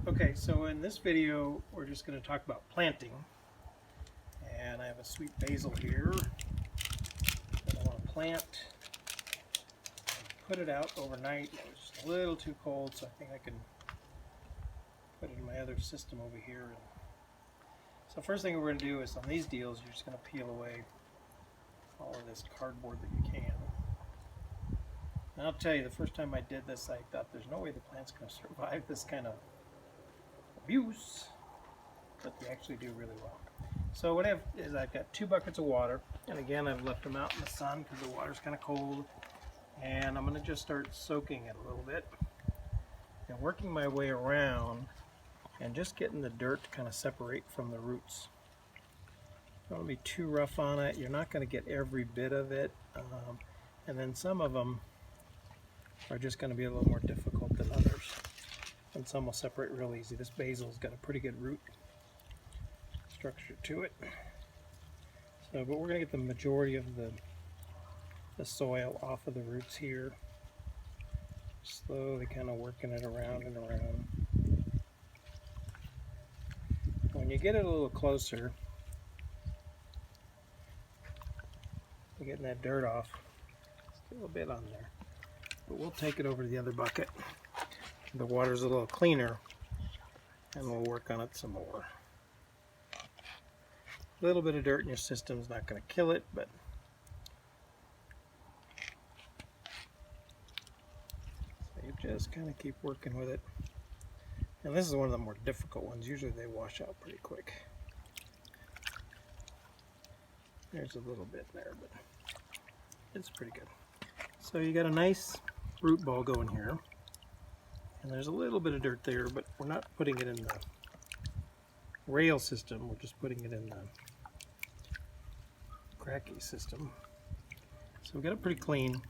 Okay, so in this video we're just going to talk about planting, and I have a sweet basil here that I want to plant. Put it out overnight. It was just a little too cold, so I think I can put it in my other system over here. So first thing we're going to do is on these deals you're just going to peel away all of this cardboard that you can. And I'll tell you, the first time I did this I thought there's no way the plant's going to survive this kind of abuse, but they actually do really well. So what I have is I've got 2 buckets of water, and again I've left them out in the sun because the water's kind of cold, and I'm going to just start soaking it a little bit and working my way around and just getting the dirt to kind of separate from the roots. Don't want to be too rough on it. You're not going to get every bit of it, and then some of them are just going to be a little more difficult than others. And some will separate real easy. This basil's got a pretty good root structure to it. So, but we're going to get the majority of the soil off of the roots here. Slowly kind of working it around and around. When you get it a little closer, you're getting that dirt off. Just a little bit on there. But we'll take it over to the other bucket. The water's a little cleaner, and we'll work on it some more. A little bit of dirt in your system is not going to kill it, but so you just kind of keep working with it. And this is one of the more difficult ones. Usually they wash out pretty quick. There's a little bit there, but it's pretty good. So you got a nice root ball going here. And there's a little bit of dirt there, but we're not putting it in the rail system. We're just putting it in the cracky system. So we got it pretty clean.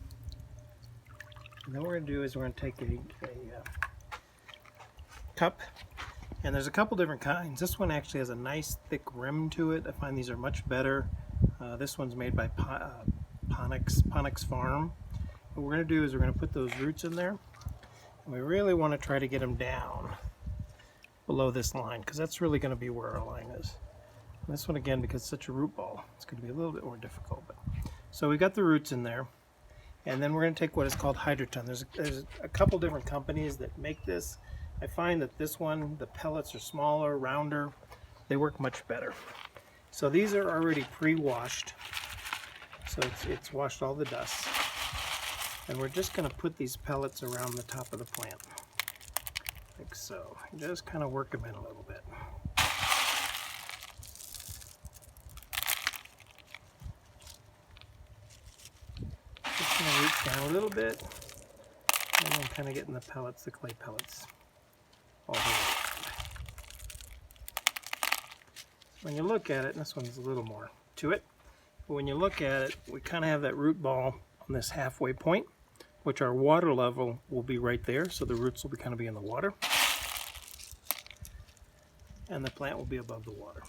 And then what we're going to do is we're going to take a cup. And there's a couple different kinds. This one actually has a nice thick rim to it. I find these are much better. This one's made by Hydroponics Farm. What we're going to do is we're going to put those roots in there. And we really want to try to get them down below this line, because that's really going to be where our line is. And this one, again, because it's such a root ball, it's going to be a little bit more difficult. But so we got the roots in there, and then we're going to take what is called Hydroton. There's a couple different companies that make this. I find that this one, the pellets are smaller, rounder. They work much better. So these are already pre-washed, so it's washed all the dust. And we're just going to put these pellets around the top of the plant, like so. Just kind of work them in a little bit. Just going to reach down a little bit, and then kind of getting the pellets, the clay pellets, all the way around. When you look at it, and this one's a little more to it, but when you look at it, we kind of have that root ball on this halfway point, which our water level will be right there, so the roots will be kind of be in the water, and the plant will be above the water.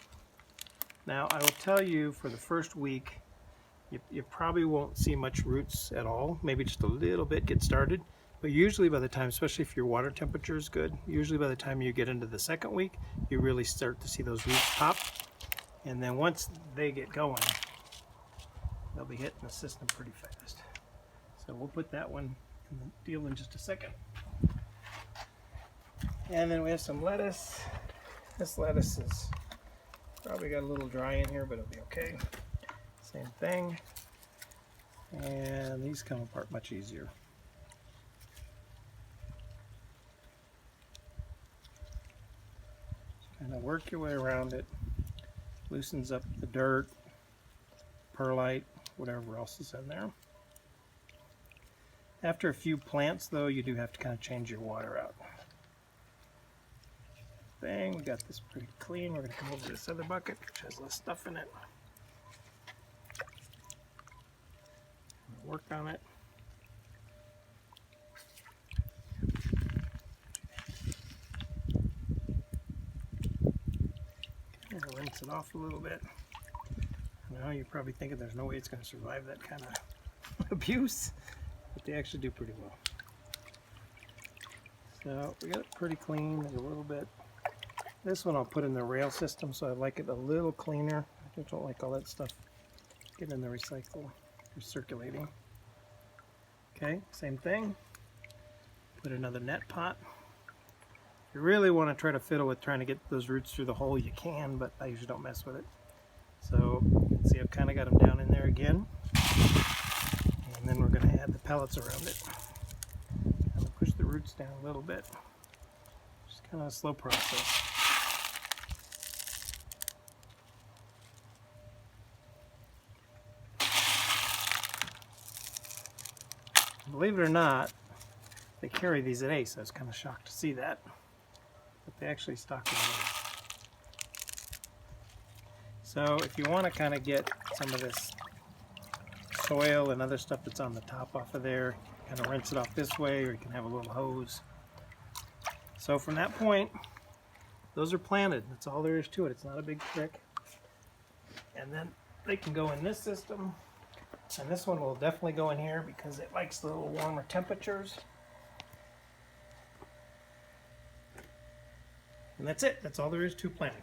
Now I will tell you, for the first week you probably won't see much roots at all, maybe just a little bit get started, but usually by the time, especially if your water temperature is good, usually by the time you get into the second week you really start to see those roots pop, and then once they get going they'll be hitting the system pretty fast. So we'll put that one in the deal in just a second. And then we have some lettuce. This lettuce is probably got a little dry in here, but it'll be okay. Same thing. And these come apart much easier. Just kind of work your way around it. Loosens up the dirt, perlite, whatever else is in there. After a few plants, though, you do have to kind of change your water out. We got this pretty clean. We're going to come over to this other bucket, which has less stuff in it. Work on it. Kind of rinse it off a little bit. Now you're probably thinking there's no way it's going to survive that kind of abuse. But they actually do pretty well. So we got it pretty clean. There's a little bit. This one I'll put in the rail system, so I like it a little cleaner. I just don't like all that stuff getting in the recycle or circulating. Okay, same thing. Put another net pot. If you really want to try to fiddle with trying to get those roots through the hole, you can, but I usually don't mess with it. So, see, I've kind of got them down in there again. And then we're going to add the pellets around it. I'm going to push the roots down a little bit. Just kind of a slow process. Believe it or not, they carry these at Ace. I was kind of shocked to see that. But they actually stock them there. So if you want to kind of get some of this soil and other stuff that's on the top off of there, kind of rinse it off this way, or you can have a little hose. So from that point, those are planted. That's all there is to it. It's not a big trick. And then they can go in this system. And this one will definitely go in here because it likes the little warmer temperatures. And that's it. That's all there is to planting.